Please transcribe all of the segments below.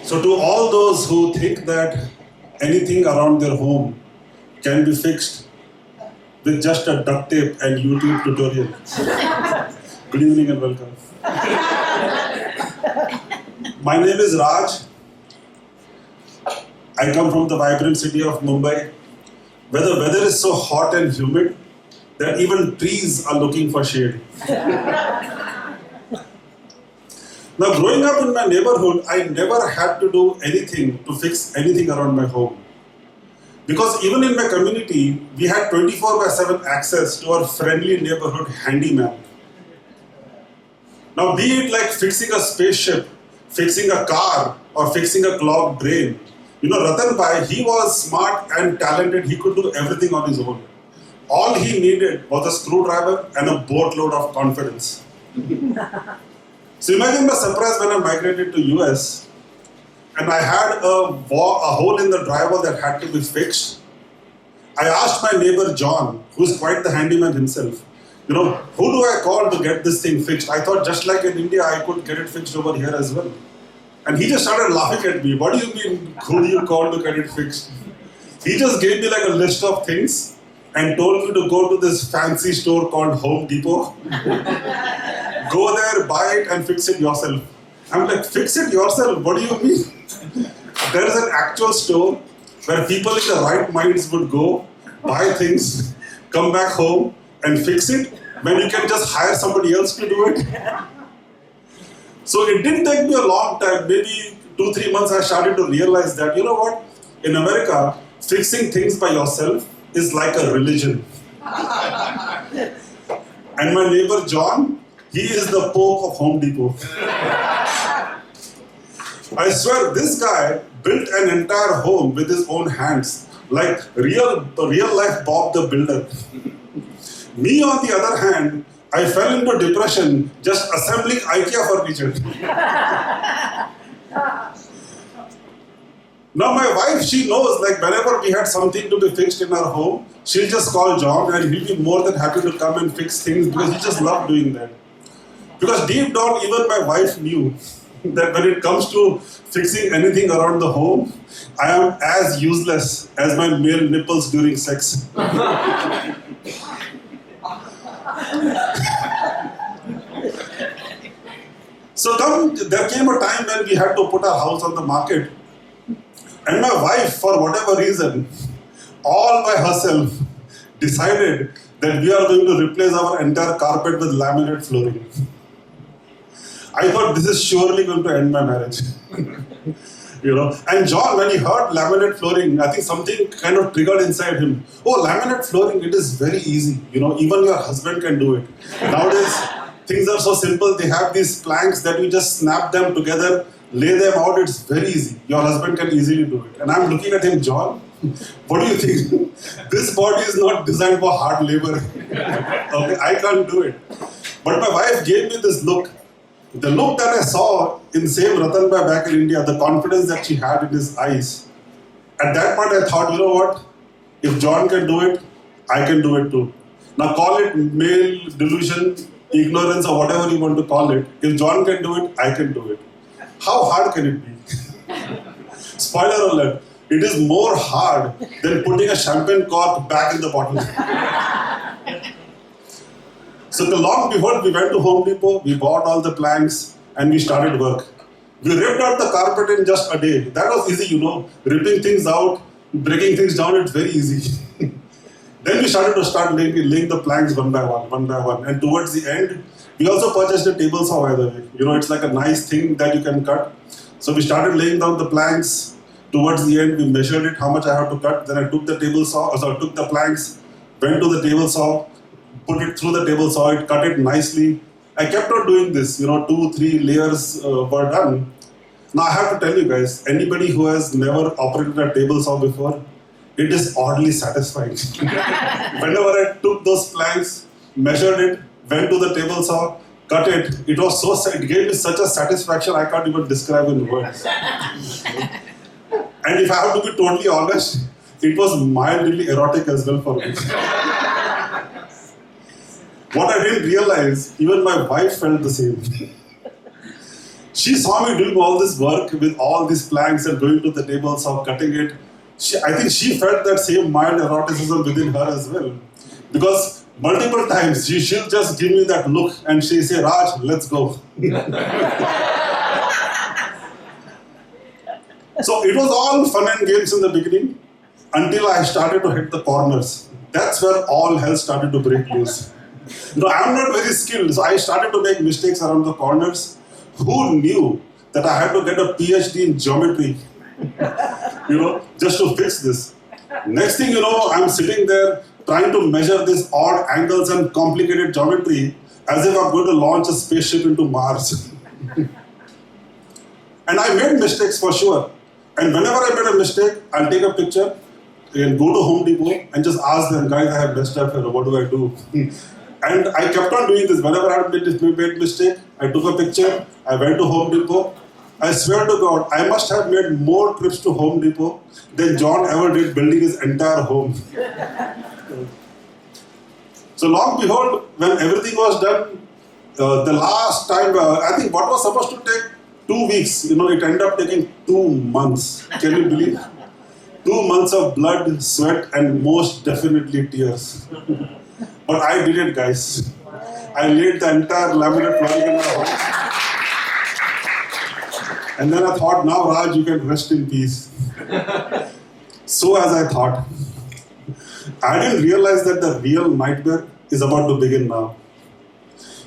So to all those who think that anything around their home can be fixed with just a duct tape and YouTube tutorial, good evening and welcome. My name is Raj. I come from the vibrant city of Mumbai, where the weather is so hot and humid that even trees are looking for shade. Now, growing up in my neighborhood, I never had to do anything to fix anything around my home. Because even in my community, we had 24/7 access to our friendly neighborhood handyman. Now, be it like fixing a spaceship, fixing a car, or fixing a clogged drain, Ratan Bhai, he was smart and talented. He could do everything on his own. All he needed was a screwdriver and a boatload of confidence. So imagine my surprise when I migrated to US and I had a hole in the drywall that had to be fixed. I asked my neighbor John, who's quite the handyman himself, who do I call to get this thing fixed? I thought just like in India, I could get it fixed over here as well. And he just started laughing at me. What do you mean, who do you call to get it fixed? He just gave me like a list of things and told me to go to this fancy store called Home Depot. Go there, buy it and fix it yourself. I'm like, fix it yourself? What do you mean? There is an actual store where people in the right minds would go, buy things, come back home and fix it when you can just hire somebody else to do it. So it didn't take me a long time, maybe 2-3 months I started to realize that, in America, fixing things by yourself is like a religion. And my neighbor John, he is the Pope of Home Depot. I swear, this guy built an entire home with his own hands, like real life Bob the Builder. Me, on the other hand, I fell into depression just assembling IKEA furniture. Now my wife, she knows, like whenever we had something to be fixed in our home, she'll just call John and he'll be more than happy to come and fix things because he just loved doing that. Because deep down, even my wife knew that when it comes to fixing anything around the home, I am as useless as my male nipples during sex. So there came a time when we had to put our house on the market. And my wife, for whatever reason, all by herself, decided that we are going to replace our entire carpet with laminate flooring. I thought this is surely going to end my marriage. And John, when he heard laminate flooring, I think something kind of triggered inside him. Oh, laminate flooring, it is very easy. Even your husband can do it. Nowadays, things are so simple. They have these planks that you just snap them together, lay them out. It's very easy. Your husband can easily do it. And I'm looking at him, John, what do you think? This body is not designed for hard labor. Okay, I can't do it. But my wife gave me this look. The look that I saw in same Ratan Bhai back in India, the confidence that she had in his eyes. At that point I thought, what? If John can do it, I can do it too. Now call it male delusion, ignorance or whatever you want to call it. If John can do it, I can do it. How hard can it be? Spoiler alert, it is more hard than putting a champagne cork back in the bottle. So long before we went to Home Depot, we bought all the planks and we started work. We ripped out the carpet in just a day. That was easy, ripping things out, breaking things down, it's very easy. Then we started to laying the planks one by one. And towards the end, we also purchased a table saw, by the way. It's like a nice thing that you can cut. So we started laying down the planks. Towards the end, we measured it, how much I have to cut. Then I took the took the planks, went to the table saw, put it through the table saw, it cut it nicely. I kept on doing this, 2-3 layers were done. Now I have to tell you guys, anybody who has never operated a table saw before, it is oddly satisfying. Whenever I took those planks, measured it, went to the table saw, cut it, it gave me such a satisfaction I can't even describe in words. And if I have to be totally honest, it was mildly erotic as well for me. What I didn't realize, even my wife felt the same. She saw me doing all this work with all these planks and going to the tables or cutting it. I think she felt that same mild eroticism within her as well. Because multiple times she'll just give me that look and she'll say, Raj, let's go. So it was all fun and games in the beginning until I started to hit the corners. That's where all hell started to break loose. I'm not very skilled, so I started to make mistakes around the corners. Who knew that I had to get a PhD in geometry, just to fix this? Next thing you know, I'm sitting there trying to measure these odd angles and complicated geometry as if I'm going to launch a spaceship into Mars. And I made mistakes for sure. And whenever I made a mistake, I'll take a picture and go to Home Depot and just ask them, guys, I have messed up here, what do I do? And I kept on doing this. Whenever I made a mistake, I took a picture, I went to Home Depot. I swear to God, I must have made more trips to Home Depot than John ever did building his entire home. So long behold, when everything was done, the last time, I think what was supposed to take 2 weeks, it ended up taking 2 months. Can you believe? 2 months of blood, sweat, and most definitely tears. But I did it, guys. I laid the entire laminate flooring in my house. And then I thought, now Raj, you can rest in peace. So as I thought, I didn't realize that the real nightmare is about to begin now.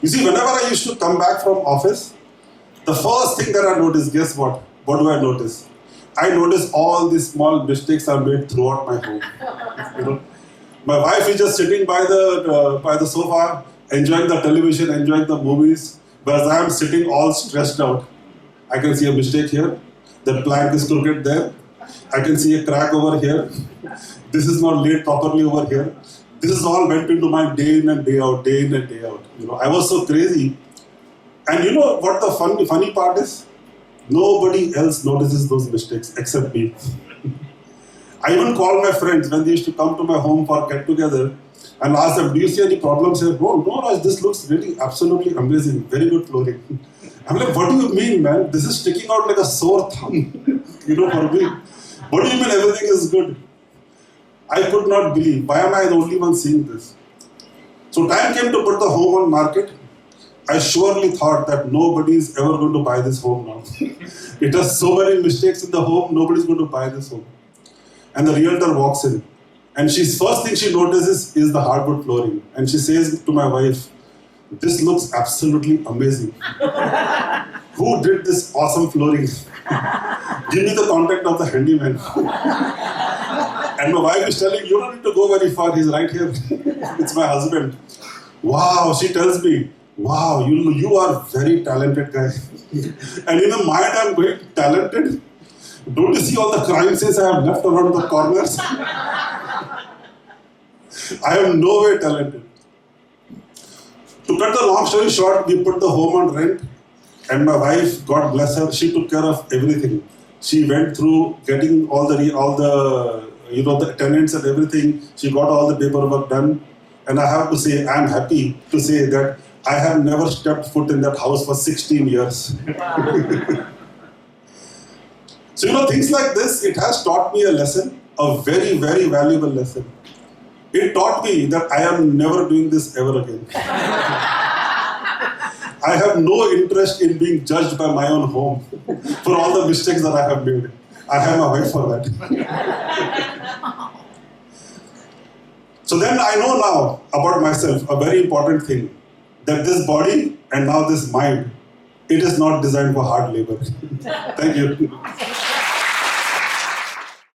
You see, whenever I used to come back from office, the first thing that I noticed, guess what? What do I notice? I notice all these small mistakes I made throughout my home. My wife is just sitting by the sofa, enjoying the television, enjoying the movies, whereas I am sitting all stressed out. I can see a mistake here. The plank is crooked there. I can see a crack over here. This is not laid properly over here. This is all went into my day in and day out, day in and day out. I was so crazy. And you know what the funny part is? Nobody else notices those mistakes except me. I even called my friends when they used to come to my home for get-together and asked them, do you see any problems here? No, Raj, this looks really absolutely amazing. Very good flooring. I'm like, what do you mean, man? This is sticking out like a sore thumb, for me. What do you mean everything is good? I could not believe. Why am I the only one seeing this? So time came to put the home on market. I surely thought that nobody is ever going to buy this home now. It has so many mistakes in the home, nobody's going to buy this home. And the realtor walks in. And first thing she notices is the hardwood flooring. And she says to my wife, this looks absolutely amazing. Who did this awesome flooring? Give me the contact of the handyman. And my wife is telling, you don't need to go very far, he's right here. It's my husband. Wow, she tells me, wow, you are very talented guy. And in the mind I'm going, talented? Don't you see all the crime scenes I have left around the corners? I am no way talented. To cut the long story short, we put the home on rent, and my wife, God bless her, she took care of everything. She went through getting all the tenants and everything. She got all the paperwork done, and I have to say, I'm happy to say that I have never stepped foot in that house for 16 years. So things like this, it has taught me a lesson, a very, very valuable lesson. It taught me that I am never doing this ever again. I have no interest in being judged by my own home for all the mistakes that I have made. I have my wife for that. So then I know now about myself a very important thing, that this body and now this mind, it is not designed for hard labor. Thank you.